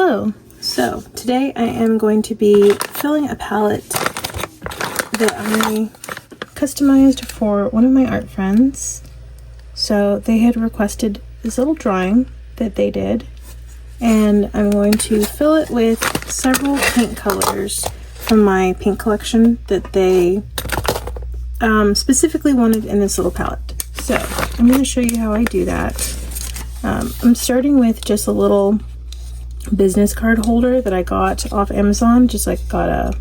Hello! So today I am going to be filling a palette that I customized for one of my art friends. So they had requested this little drawing that they did, and I'm going to fill it with several paint colors from my paint collection that they specifically wanted in this little palette. So I'm going to show you how I do that. I'm starting with just a little business card holder that I got off Amazon. Just like got I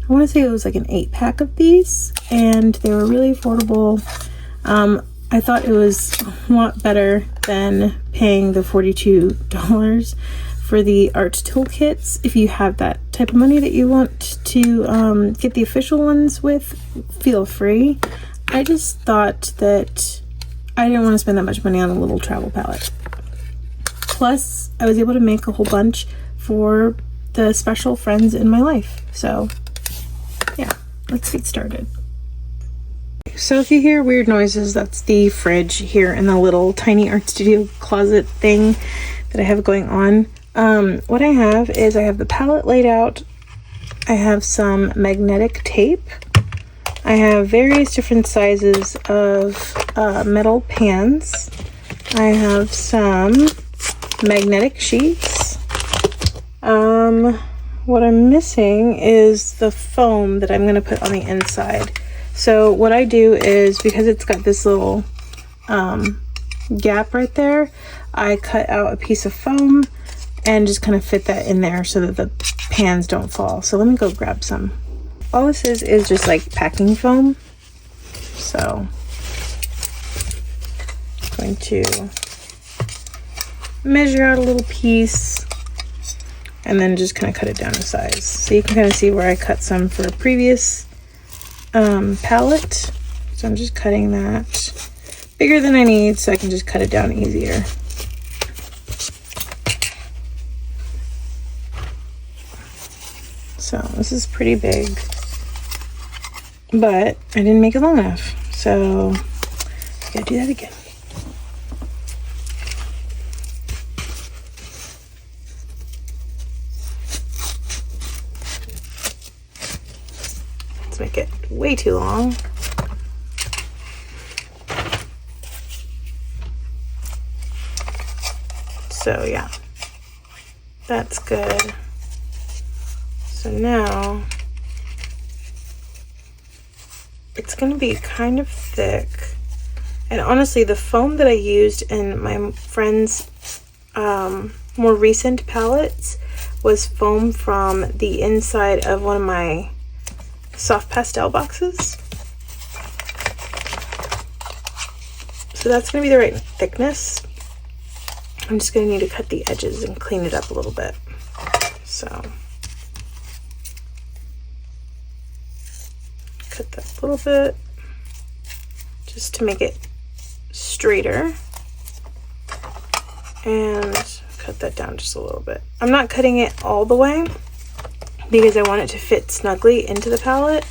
want to say it was like an 8-pack of these, and they were really affordable. I thought it was a lot better than paying the $42 for the art toolkits. If you have that type of money that you want to get the official ones with, feel free. I just thought that I didn't want to spend that much money on a little travel palette. Plus, I was able to make a whole bunch for the special friends in my life. So, yeah, let's get started. So if you hear weird noises, that's the fridge here in the little tiny art studio closet thing that I have going on. What I have is I have the palette laid out. I have some magnetic tape. I have various different sizes of metal pans. I have some magnetic sheets. What I'm missing is the foam that I'm going to put on the inside. So what I do is, because it's got this little gap right there, I cut out a piece of foam and just kind of fit that in there so that the pans don't fall. So let me go grab some. All this is just like packing foam. So I'm going to measure out a little piece and then just kind of cut it down to size. So you can kind of see where I cut some for a previous palette. So I'm just cutting that bigger than I need so I can just cut it down easier. So this is pretty big, but I didn't make it long enough, so I gotta do that again. Let's make it way too long. So yeah, that's good. So now it's going to be kind of thick, and honestly the foam that I used in my friend's more recent palettes was foam from the inside of one of my soft pastel boxes. So that's going to be the right thickness. I'm just going to need to cut the edges and clean it up a little bit. So cut that a little bit just to make it straighter, and cut that down just a little bit. I'm not cutting it all the way because I want it to fit snugly into the palette.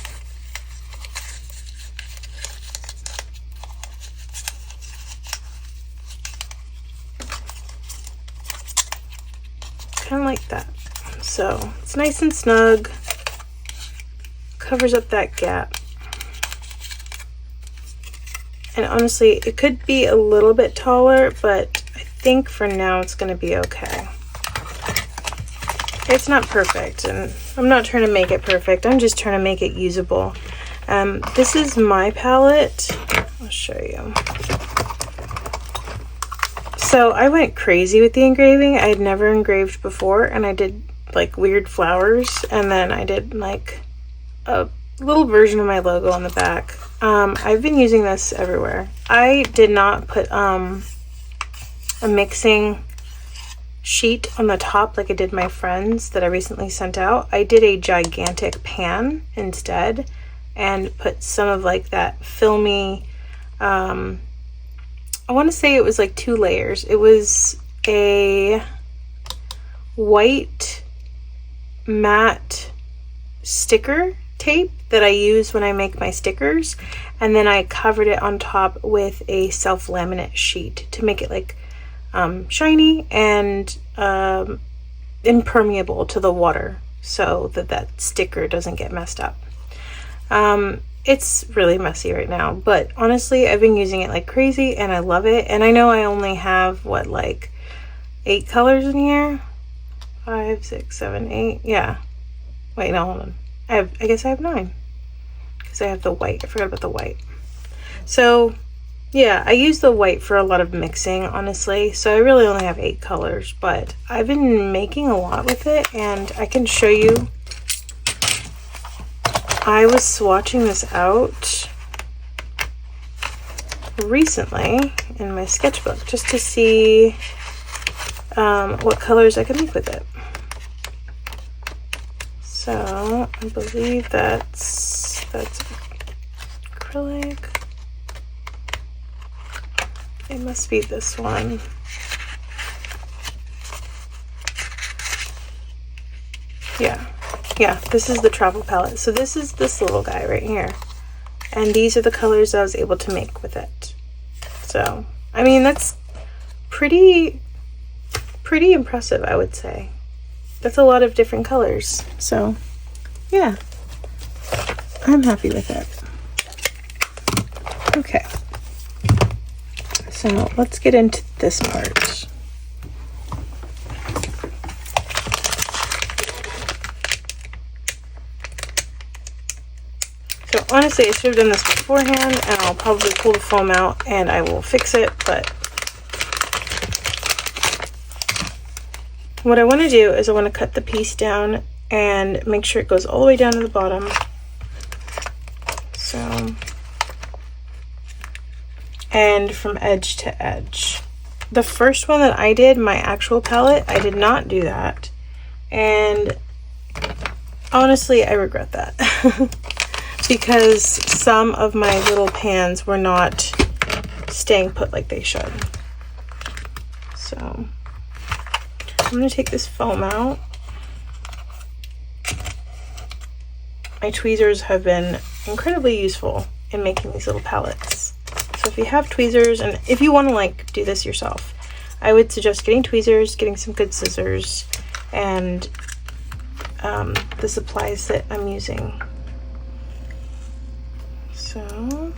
Kind of like that. So it's nice and snug, covers up that gap. And honestly, it could be a little bit taller, but I think for now it's going to be okay. It's not perfect, and I'm not trying to make it perfect. I'm just trying to make it usable. This is my palette. I'll show you. So I went crazy with the engraving. I had never engraved before, and I did like weird flowers, and then I did like a little version of my logo on the back. I've been using this everywhere. I did not put a mixing sheet on the top like I did my friends that I recently sent out. I did a gigantic pan instead and put some of like that filmy, I want to say it was like 2 layers. It was a white matte sticker tape that I use when I make my stickers, and then I covered it on top with a self-laminate sheet to make it like shiny and impermeable to the water so that that sticker doesn't get messed up. It's really messy right now, but honestly, I've been using it like crazy and I love it. And I know I only have what, like 8 colors in here? 5, 6, 7, 8. Yeah. Wait, no, hold on. I guess I have 9 because I have the white. I forgot about the white. So yeah, I use the white for a lot of mixing, honestly. So I really only have 8 colors, but I've been making a lot with it and I can show you. I was swatching this out recently in my sketchbook just to see what colors I could make with it. So I believe that's acrylic. It must be this one. Yeah, this is the travel palette. So this is this little guy right here. And these are the colors I was able to make with it. So, I mean, that's pretty impressive, I would say. That's a lot of different colors. So, yeah, I'm happy with it. Okay. So let's get into this part. So honestly, I should have done this beforehand, and I'll probably pull the foam out and I will fix it, but what I want to do is I want to cut the piece down and make sure it goes all the way down to the bottom. So, and from edge to edge. The first one that I did, my actual palette, I did not do that. And honestly, I regret that. Because some of my little pans were not staying put like they should. So I'm going to take this foam out. My tweezers have been incredibly useful in making these little palettes. So if you have tweezers, and if you want to like do this yourself, I would suggest getting tweezers, getting some good scissors, and the supplies that I'm using. So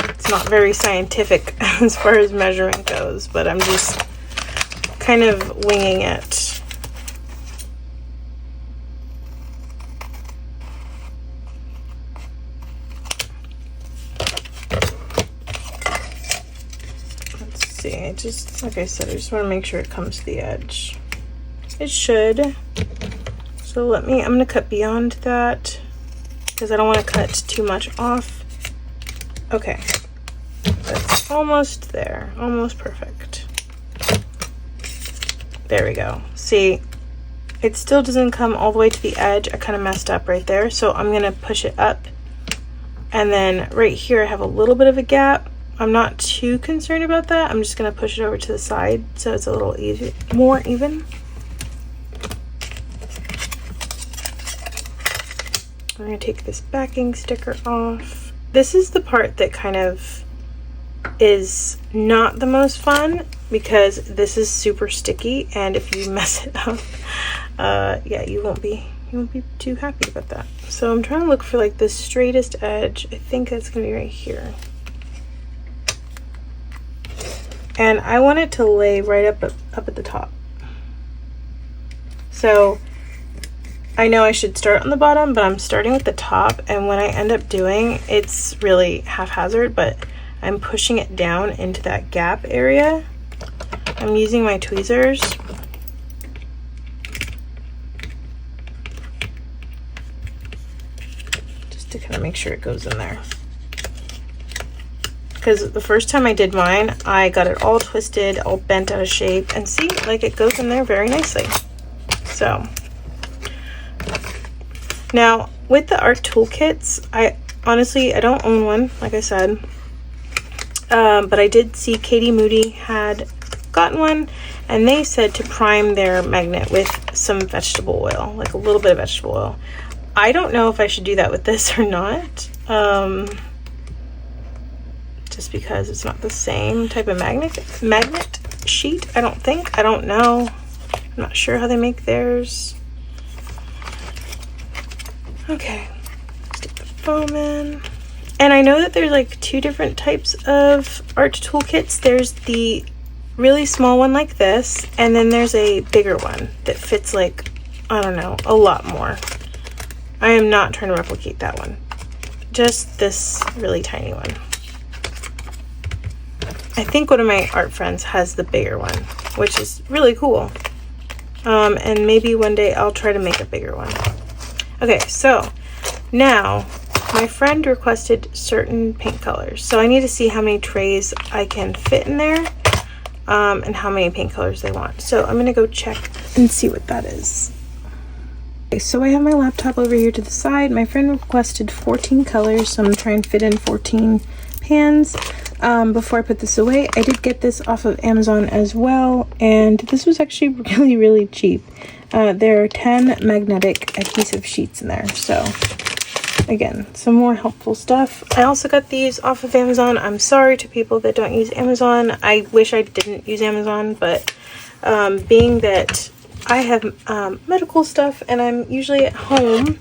it's not very scientific as far as measurement goes, but I'm just kind of winging it. Let's see, just like I said, I just want to make sure it comes to the edge. It should. So I'm going to cut beyond that because I don't want to cut too much off. Okay, that's almost there, almost perfect. There we go. See, it still doesn't come all the way to the edge. I kind of messed up right there. So I'm going to push it up. And then right here, I have a little bit of a gap. I'm not too concerned about that. I'm just going to push it over to the side so it's a little more even. I'm going to take this backing sticker off. This is the part that kind of is not the most fun because this is super sticky, and if you mess it up, yeah, you won't be too happy about that. So I'm trying to look for like the straightest edge. I think that's going to be right here. And I want it to lay right up at the top. So I know I should start on the bottom, but I'm starting with the top, and when I end up doing, it's really haphazard, but I'm pushing it down into that gap area. I'm using my tweezers. Just to kind of make sure it goes in there. Because the first time I did mine, I got it all twisted, all bent out of shape, and see, like it goes in there very nicely. So now with the art toolkits, I don't own one, like I said, but I did see Katie Moody had gotten one, and they said to prime their magnet with some vegetable oil, like a little bit of vegetable oil. I don't know if I should do that with this or not. just because it's not the same type of magnet sheet, I don't think. I don't know. I'm not sure how they make theirs. Okay, stick the foam in. And I know that there's like 2 different types of art toolkits. There's the really small one like this, and then there's a bigger one that fits like, I don't know, a lot more. I am not trying to replicate that one. Just this really tiny one. I think one of my art friends has the bigger one, which is really cool. And maybe one day I'll try to make a bigger one. Okay, so now my friend requested certain paint colors. So I need to see how many trays I can fit in there, and how many paint colors they want. So I'm gonna go check and see what that is. Okay, so I have my laptop over here to the side. My friend requested 14 colors, so I'm gonna try and fit in 14 pans. Before I put this away, I did get this off of Amazon as well, and this was actually really, really cheap. There are 10 magnetic adhesive sheets in there, so again, some more helpful stuff. I also got these off of Amazon. I'm sorry to people that don't use Amazon. I wish I didn't use Amazon, but being that I have medical stuff and I'm usually at home,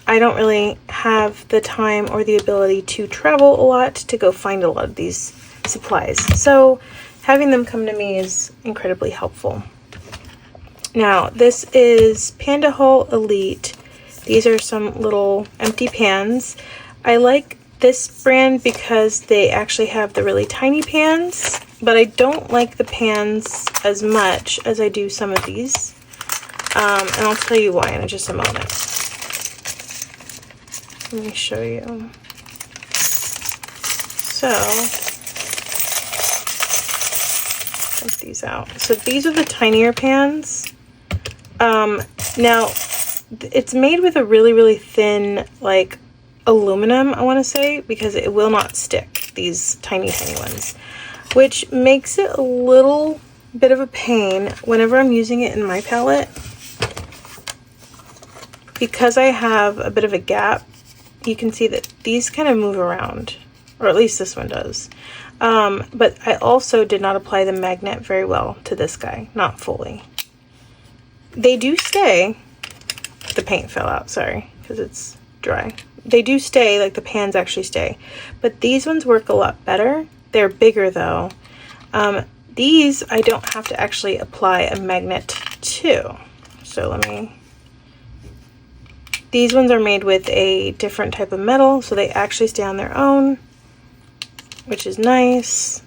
I don't really have the time or the ability to travel a lot to go find a lot of these supplies. So having them come to me is incredibly helpful. Now, this is Panda Hull Elite. These are some little empty pans. I like this brand because they actually have the really tiny pans, but I don't like the pans as much as I do some of these. And I'll tell you why in just a moment. Let me show you. So, take these out. So these are the tinier pans. Now, it's made with a really, really thin, like, aluminum, I want to say, because it will not stick, these tiny, tiny ones, which makes it a little bit of a pain whenever I'm using it in my palette. Because I have a bit of a gap, you can see that these kind of move around, or at least this one does. But I also did not apply the magnet very well to this guy, not fully. They do stay. The paint fell out, sorry, because it's dry. They do stay, like the pans actually stay, but these ones work a lot better. They're bigger though. These I don't have to actually apply a magnet to. So these ones are made with a different type of metal, so they actually stay on their own, which is nice.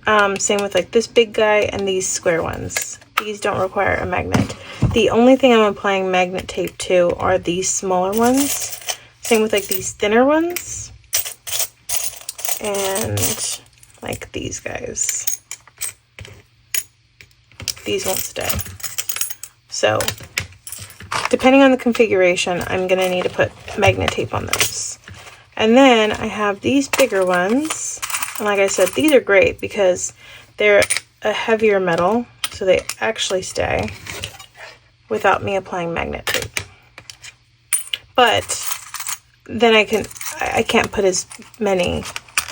Same with like this big guy and these square ones. These don't require a magnet. The only thing I'm applying magnet tape to are these smaller ones. Same with like these thinner ones. And like these guys. These won't stay. So, depending on the configuration, I'm going to need to put magnet tape on those. And then I have these bigger ones. And like I said, these are great because they're a heavier metal, so they actually stay without me applying magnet tape. But then I can't put as many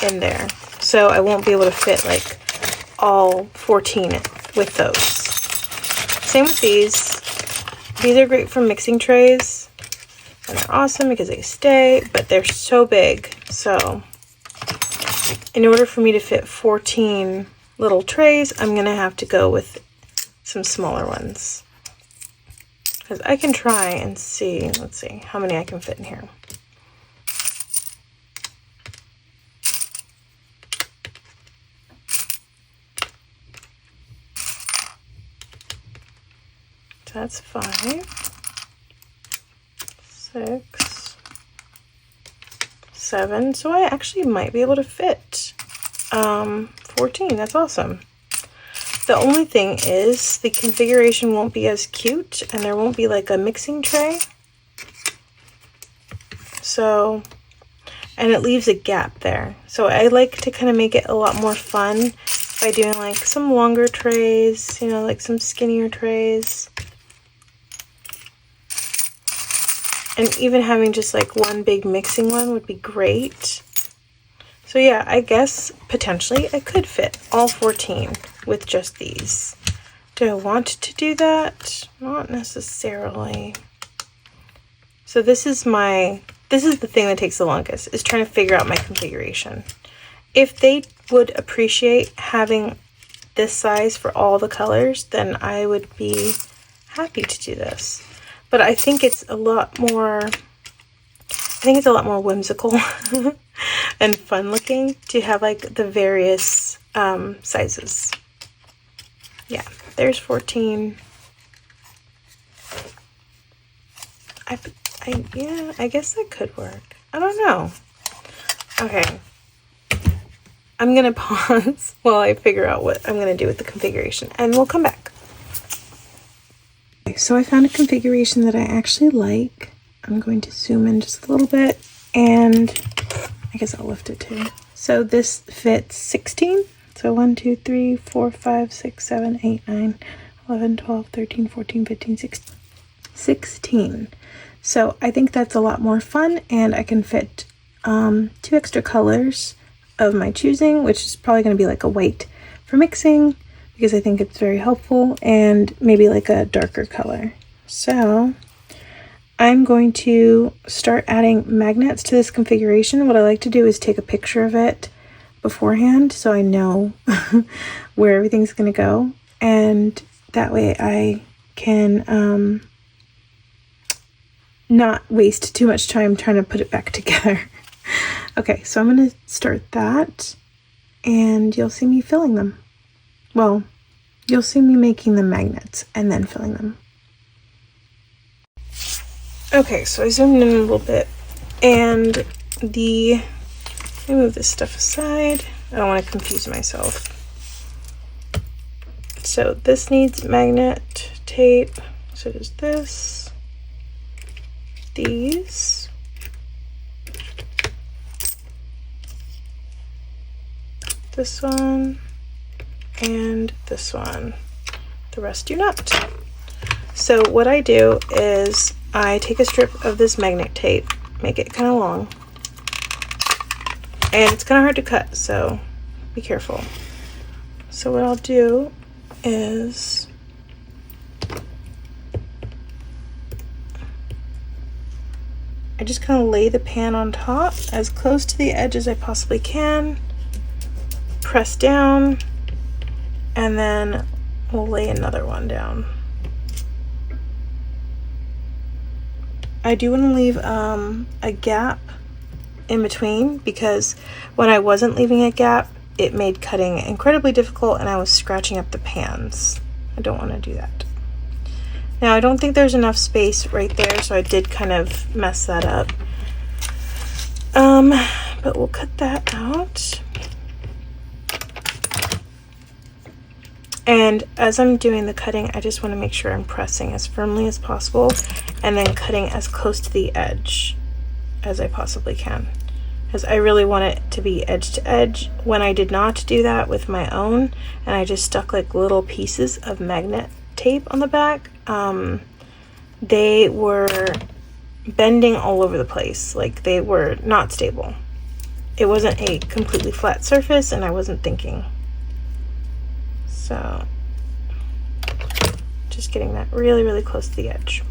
in there, so I won't be able to fit like all 14 with those. Same with these. These are great for mixing trays, and they're awesome because they stay, but they're so big. So in order for me to fit 14 little trays, I'm gonna have to go with some smaller ones. Because I can try and see, let's see how many I can fit in here. So that's 5, 6, 7. So I actually might be able to fit 14. That's awesome. The only thing is the configuration won't be as cute, and there won't be like a mixing tray. So, and it leaves a gap there. So I like to kind of make it a lot more fun by doing like some longer trays, you know, like some skinnier trays. And even having just like one big mixing one would be great. So yeah, I guess potentially I could fit all 14 with just these. Do I want to do that? Not necessarily. So this is the thing that takes the longest, is trying to figure out my configuration. If they would appreciate having this size for all the colors, then I would be happy to do this. But I think it's a lot more whimsical and fun looking to have like the various sizes. Yeah, there's 14. Yeah, I guess that could work. I don't know. Okay. I'm gonna pause while I figure out what I'm gonna do with the configuration, and we'll come back. Okay, so I found a configuration that I actually like. I'm going to zoom in just a little bit, and I guess I'll lift it too. So this fits 16. So 1, 2, 3, 4, 5, 6, 7, 8, 9, 11, 12, 13, 14, 15, 16. 16. So I think that's a lot more fun, and I can fit 2 extra colors of my choosing, which is probably going to be like a white for mixing, because I think it's very helpful, and maybe like a darker color. So I'm going to start adding magnets to this configuration. What I like to do is take a picture of it beforehand so I know where everything's going to go, and that way I can not waste too much time trying to put it back together. Okay, so I'm going to start that, and you'll see me filling them. Well, you'll see me making the magnets and then filling them. Okay, so I zoomed in a little bit, and let me move this stuff aside. I don't want to confuse myself. So this needs magnet tape. So there's this, these, this one, and this one. The rest do not. So what I do is I take a strip of this magnet tape, make it kind of long, and it's kind of hard to cut, so be careful. So what I'll do is I just kind of lay the pan on top as close to the edge as I possibly can, press down, and then we'll lay another one down. I do want to leave a gap in between, because when I wasn't leaving a gap, it made cutting incredibly difficult and I was scratching up the pans. I don't want to do that. Now I don't think there's enough space right there, so I did kind of mess that up. But we'll cut that out. And as I'm doing the cutting, I just want to make sure I'm pressing as firmly as possible and then cutting as close to the edge as I possibly can, because I really want it to be edge to edge. When I did not do that with my own, and I just stuck like little pieces of magnet tape on the back, they were bending all over the place. Like, they were not stable. It wasn't a completely flat surface, and I wasn't thinking. So just getting that really, really close to the edge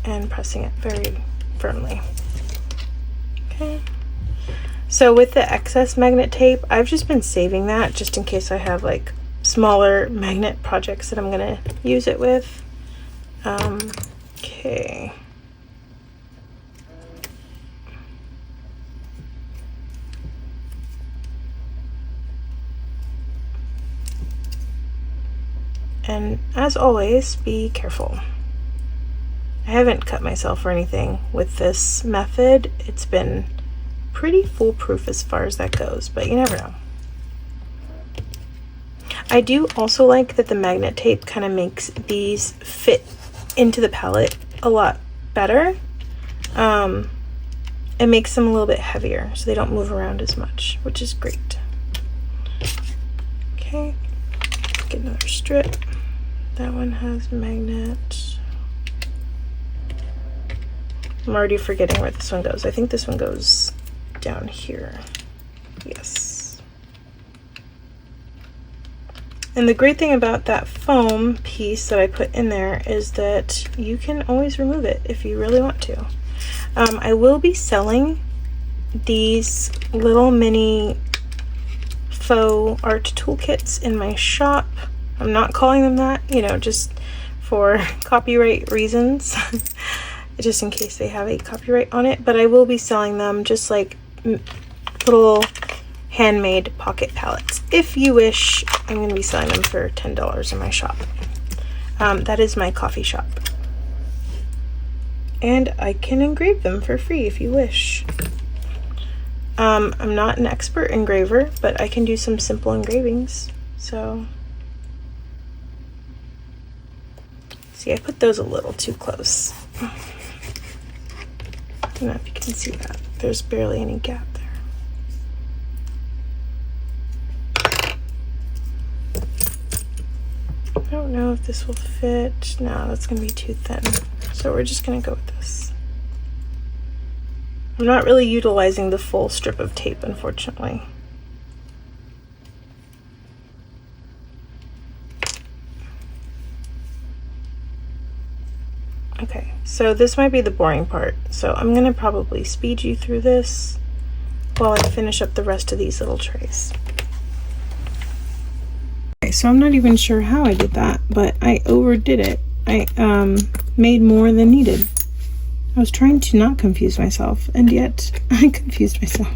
and pressing it very firmly. Okay. So with the excess magnet tape, I've just been saving that just in case I have like smaller magnet projects that I'm gonna use it with. Okay. And as always, be careful. I haven't cut myself or anything with this method. It's been pretty foolproof as far as that goes, but you never know. I do also like that the magnet tape kind of makes these fit into the palette a lot better. It makes them a little bit heavier so they don't move around as much, which is great. Okay, get another strip. That one has magnet. I'm already forgetting where this one goes. I think this one goes down here. Yes. And the great thing about that foam piece that I put in there is that you can always remove it if you really want to. I will be selling these little mini faux art toolkits in my shop. I'm not calling them that, you know, just for copyright reasons, just in case they have a copyright on it, but I will be selling them just like little handmade pocket palettes. If you wish, I'm going to be selling them for $10 in my shop. That is my coffee shop. And I can engrave them for free if you wish. I'm not an expert engraver, but I can do some simple engravings. So, see, I put those a little too close. I don't know if you can see that. There's barely any gap there. I don't know if this will fit. No, that's going to be too thin. So we're just going to go with this. I'm not really utilizing the full strip of tape, unfortunately. Okay, so this might be the boring part. So I'm going to probably speed you through this while I finish up the rest of these little trays. Okay, so I'm not even sure how I did that, but I overdid it. I made more than needed. I was trying to not confuse myself, and yet I confused myself.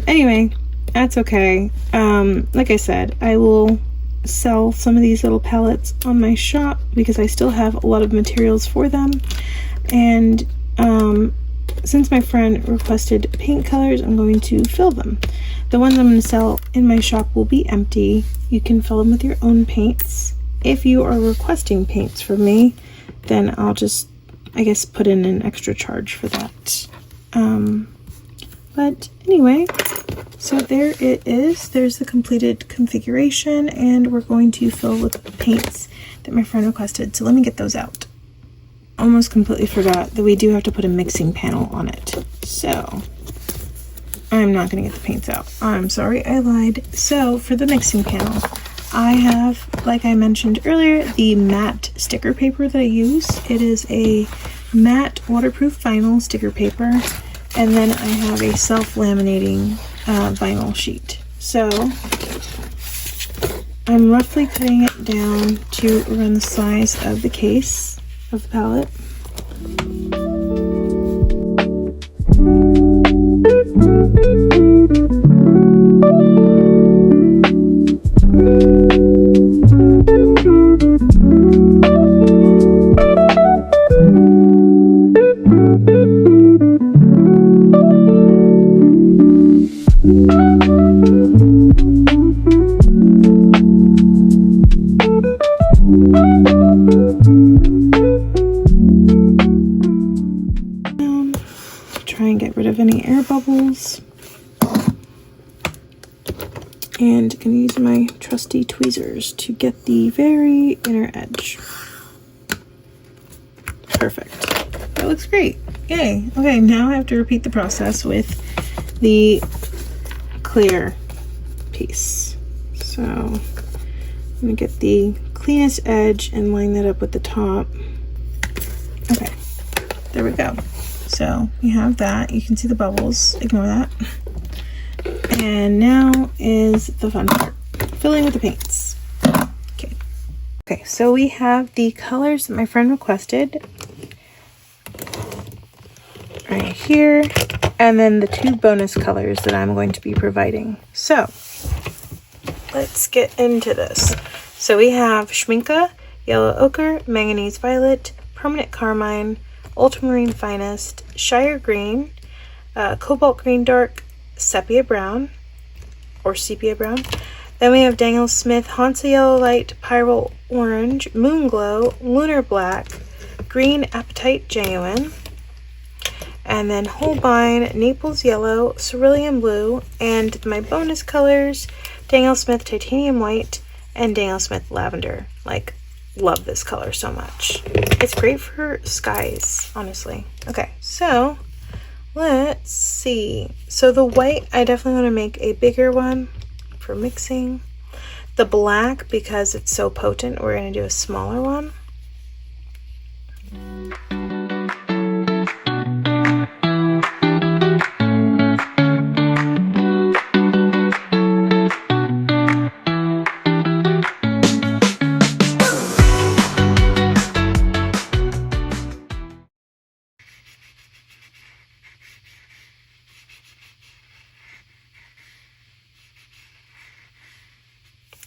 Anyway, that's okay. Like I said, I will sell some of these little palettes on my shop because I still have a lot of materials for them. And since my friend requested paint colors, I'm going to fill them. The ones I'm going to sell in my shop will be empty. You can fill them with your own paints. If you are requesting paints from me, then I'll just, I guess, put in an extra charge for that. But anyway, so there it is. There's the completed configuration, and we're going to fill with the paints that my friend requested. So let me get those out. Almost completely forgot that we do have to put a mixing panel on it. So I'm not going to get the paints out. I'm sorry, I lied. So for the mixing panel, I have, like I mentioned earlier, the matte sticker paper that I use. It is a matte waterproof vinyl sticker paper, and then I have a self-laminating vinyl sheet. So I'm roughly cutting it down to around the size of the case of the palette. Try and get rid of any air bubbles. And gonna use my trusty tweezers to get the very inner edge. Perfect. That looks great. Yay. Okay, now I have to repeat the process with the clear piece. So I'm gonna get the cleanest edge and line that up with the top. Okay, there we go. So we have that. You can see the bubbles. Ignore that. And now is the fun part, filling with the paints. Okay, so we have the colors that my friend requested right here, and then the 2 bonus colors that I'm going to be providing. So let's get into this. So we have Schminke, Yellow Ochre, Manganese Violet, Permanent Carmine, Ultramarine Finest, Shire Green, Cobalt Green Dark, Sepia Brown, or Sepia Brown. Then we have Daniel Smith, Hansa Yellow Light, Pyrrole Orange, Moon Glow, Lunar Black, Green Apatite Genuine, and then Holbein, Naples Yellow, Cerulean Blue, and my bonus colors, Daniel Smith Titanium White, and Daniel Smith Lavender. Like, love this color so much. It's great for skies, honestly. Okay, so let's see. So the white, I definitely want to make a bigger one for mixing. The black, because it's so potent, we're going to do a smaller one.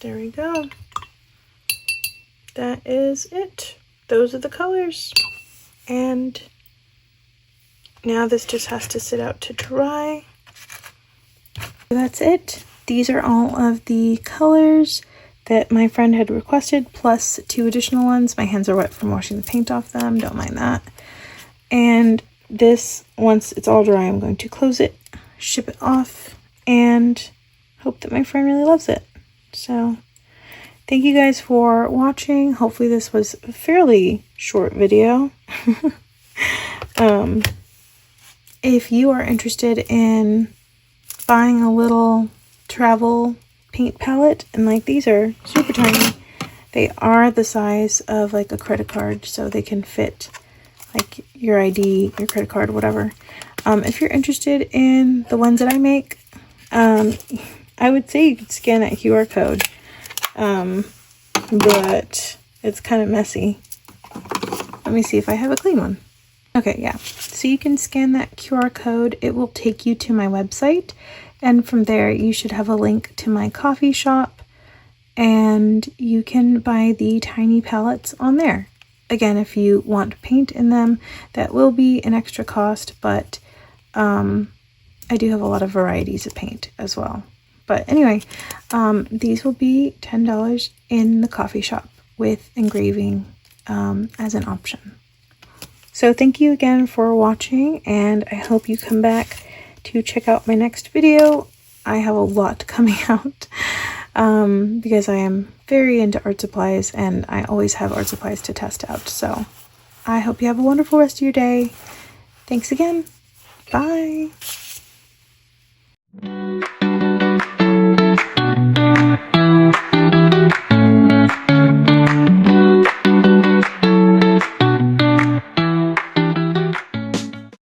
There we go. That is it. Those are the colors. And now this just has to sit out to dry. That's it. These are all of the colors that my friend had requested, plus 2 additional ones. My hands are wet from washing the paint off them. Don't mind that. And this, once it's all dry, I'm going to close it, ship it off, and hope that my friend really loves it. So thank you guys for watching. Hopefully this was a fairly short video. If you are interested in buying a little travel paint palette, and like these are super tiny, they are the size of like a credit card, so they can fit like your ID, your credit card, whatever. If you're interested in the ones that I make, I would say you could scan that QR code, but it's kind of messy. Let me see if I have a clean one. Okay, yeah. So you can scan that QR code. It will take you to my website, and from there you should have a link to my coffee shop, and you can buy the tiny palettes on there. Again, if you want paint in them, that will be an extra cost, but I do have a lot of varieties of paint as well. But anyway, these will be $10 in the coffee shop with engraving as an option. So thank you again for watching, and I hope you come back to check out my next video. I have a lot coming out because I am very into art supplies, and I always have art supplies to test out. So I hope you have a wonderful rest of your day. Thanks again. Bye.